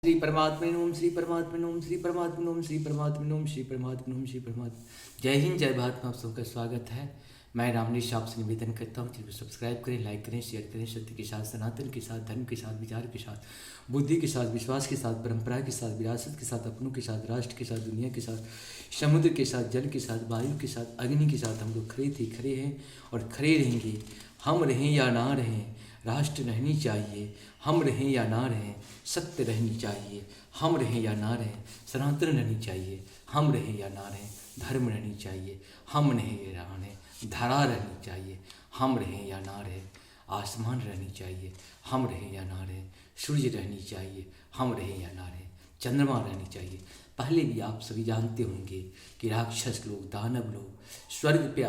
श्री परमात्मा ओम, श्री परमात्मा ओम, श्री परमात्मा ओम, श्री परमात्मा ओम, श्री परमात्मा ओम, श्री परमात्मा। जय हिंद, जय भारत में आप सबका स्वागत है। मैं रामनीश आपसे निवेदन करता हूँ कि सब्सक्राइब करें, लाइक करें, शेयर करें। सत्य के साथ, सनातन के साथ, धर्म के साथ, विचार के साथ, बुद्धि के साथ, विश्वास के साथ, परंपरा के साथ, विरासत के साथ, अपनों के साथ, राष्ट्र के साथ, दुनिया के साथ, समुद्र के साथ, जल के साथ, वायु के साथ, अग्नि के साथ हम लोग खड़े थे, खड़े हैं और खड़े रहेंगे। हम रहें या ना रहें, राष्ट्र रहनी चाहिए। हम रहें या ना रहें, सत्य रहनी चाहिए। हम रहें या ना रहें, सनातन रहनी चाहिए। हम रहें या ना रहें, धर्म रहनी चाहिए। हम रहें या ना रहें, धरा रहनी चाहिए। हम रहें या ना रहें, आसमान रहनी चाहिए। हम रहें या ना रहें, सूर्य रहनी चाहिए। हम रहें या ना रहें, चंद्रमा रहनी चाहिए। पहले भी आप सभी जानते होंगे कि राक्षस लोग, दानव लोग स्वर्ग पे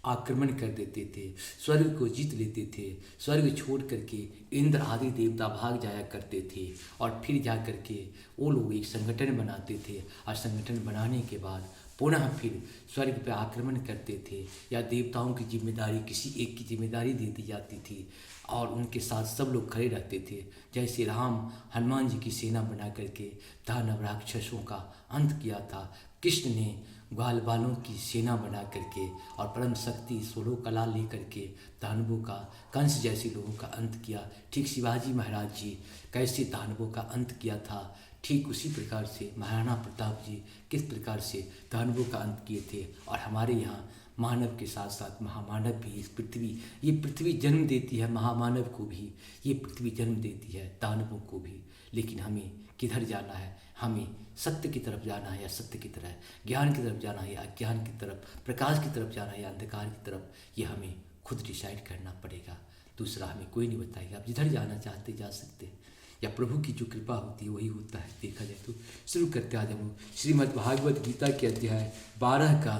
आक्रमण कर देते थे, स्वर्ग को जीत लेते थे। स्वर्ग छोड़ करके इंद्र आदि देवता भाग जाया करते थे और फिर जा करके वो लोग एक संगठन बनाते थे और संगठन बनाने के बाद पुनः फिर स्वर्ग पर आक्रमण करते थे या देवताओं की जिम्मेदारी किसी एक की जिम्मेदारी दे दी जाती थी और उनके साथ सब लोग खड़े रहते थे। जैसे राम हनुमान जी की सेना बना करके दानव राक्षसों का अंत किया था, कृष्ण ने ग्वाल बालों की सेना बना करके और परम शक्ति 16 कला ले करके दानवों का, कंस जैसे लोगों का अंत किया। ठीक शिवाजी महाराज जी कैसे दानवों का अंत किया था, ठीक उसी प्रकार से महाराणा प्रताप जी किस प्रकार से दानवों का अंत किए थे। और हमारे यहाँ मानव के साथ साथ महामानव भी, इस पृथ्वी, ये पृथ्वी जन्म देती है महामानव को भी, ये पृथ्वी जन्म देती है दानवों को भी। लेकिन हमें किधर जाना है? हमें सत्य की तरफ जाना है या सत्य की तरफ, ज्ञान की तरफ जाना है या अज्ञान की तरफ, प्रकाश की तरफ जाना है या अंधकार की तरफ, ये हमें खुद डिसाइड करना पड़ेगा। दूसरा हमें कोई नहीं बताएगा। आप जिधर जाना चाहते जा सकते हैं, या प्रभु की जो कृपा होती है वही होता है। देखा जाए तो शुरू करते आज हम श्रीमद् भागवत गीता के अध्याय 12 का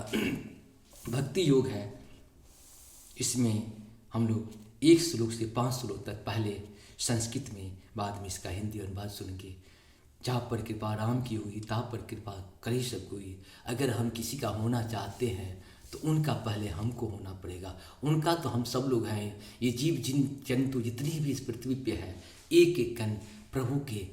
भक्ति योग है। इसमें हम लोग 1 श्लोक से 5 श्लोक तक पहले संस्कृत में, बाद में इसका हिंदी अनुवाद सुनेंगे। जहाँ पर कृपा राम की हुई, तहाँ पर कृपा करे सब कोई। अगर हम किसी का होना चाहते हैं तो उनका पहले हमको होना पड़ेगा। उनका तो हम सब लोग हैं। ये जीव जंतु जितनी भी इस पृथ्वी पे है, एक एक कण प्रभु के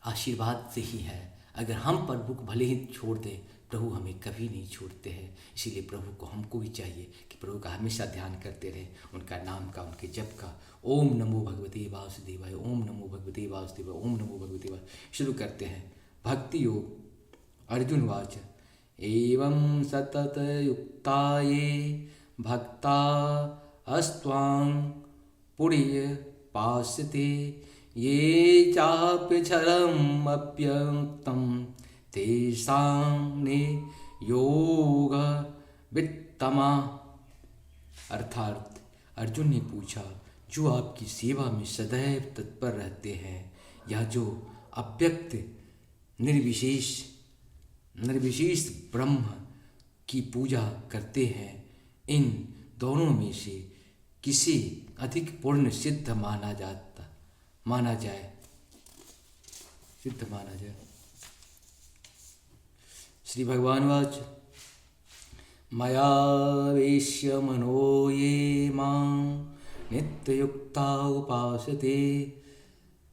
आशीर्वाद से ही है। अगर हम प्रभु को भले ही छोड़ दें, प्रभु हमें कभी नहीं छोड़ते हैं। इसीलिए प्रभु को, हमको भी चाहिए कि प्रभु का हमेशा ध्यान करते रहें, उनका नाम का, उनके जप का। ओम नमो भगवते वासुदेवाय, ओम नमो भगवते वासुदेवाय, ओम नमो भगवते वासुदेवाय। शुरू करते हैं भक्ति योग। अर्जुन वाच एवं सतत युक्ता ये भक्ता अस्त्वां पुण्य पास्यते ये चाप्यक्षरम् अप्यक्तं तेषां योग वित्तमा। अर्थात अर्जुन ने पूछा, जो आपकी सेवा में सदैव तत्पर रहते हैं या जो अव्यक्त निर्विशेष ब्रह्म की पूजा करते हैं, इन दोनों में से किसे अधिक पूर्ण सिद्ध माना जाए। श्री भगवान वाच मया वेश्य मनो ये मां नित्ययुक्ता उपासते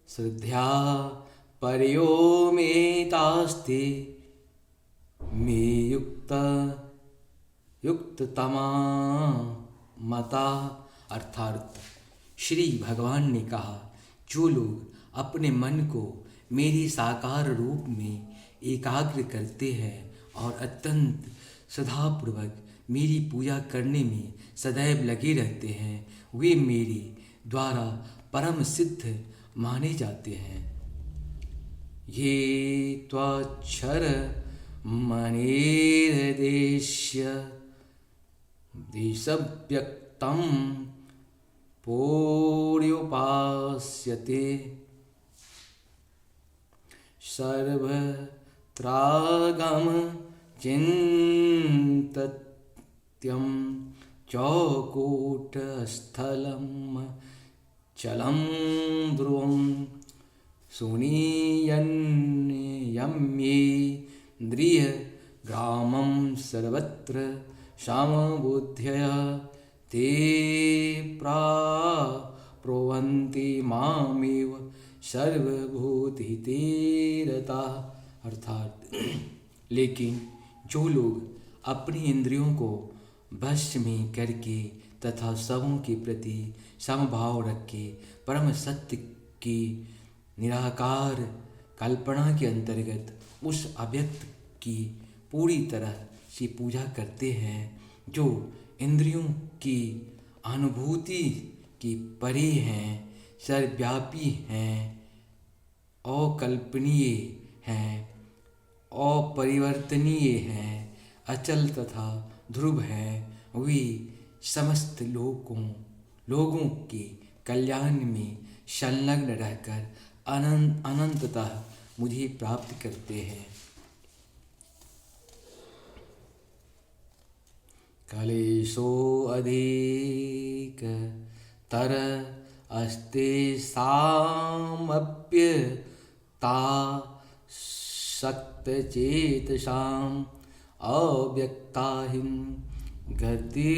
श्रद्धया परयो मे तास्ते मे युक्ततमा मता। अर्थात श्री भगवान ने कहा, जो लोग अपने मन को मेरे साकार रूप में एकाग्र करते हैं और अत्यंत श्रद्धापूर्वक मेरी पूजा करने में सदैव लगे रहते हैं, वे मेरे द्वारा परम सिद्ध माने जाते हैं। ये त्वक्षर देशव्यक्तं पुण्योपास्यते सर्वत्रागम चिन्तत्यं चौकूटस्थलं चलं ध्रुवं सुनीयन्यम्येन्द्रिय ग्रामं सर्वत्र समबुद्धया ते प्रवन्ति मामेव सर्वभूतहिते रताः। अर्थात लेकिन जो लोग अपनी इंद्रियों को वश में करके तथा सबों के प्रति समभाव रख के परम सत्य की निराकार कल्पना के अंतर्गत उस अव्यक्त की पूरी तरह से पूजा करते हैं, जो इंद्रियों की अनुभूति की परे हैं, सर्वव्यापी हैं, अकल्पनीय हैं, अपरिवर्तनीय हैं, अचल तथा ध्रुव हैं, वे समस्त लोगों के कल्याण में संलग्न रहकर अनंततः मुझे प्राप्त करते हैं। कलेशो अधिक तर अस्ते सामप्यता सक्तचेतसाम् अव्यक्ताहिं गतिर्दुःखं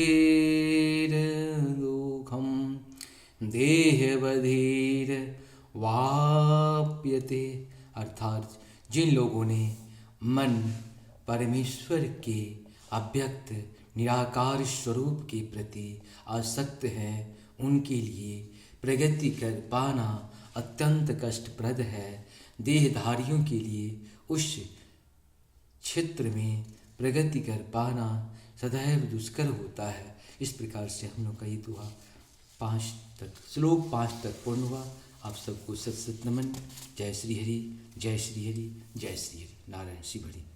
देहवधिर्वाप्यते। अर्थात जिन लोगों ने मन परमेश्वर के अव्यक्त निराकार स्वरूप के प्रति आसक्त है, उनके लिए प्रगति कर पाना अत्यंत कष्टप्रद है। देहधारियों के लिए उस क्षेत्र में प्रगति कर पाना सदैव दुष्कर होता है। इस प्रकार से हम लोग का ये दुआ 5 तक श्लोक 5 तक पूर्ण हुआ। आप सबको सत सत नमन। जय श्री हरि, जय श्री हरि, जय श्री हरि। नारायण शिव हरि।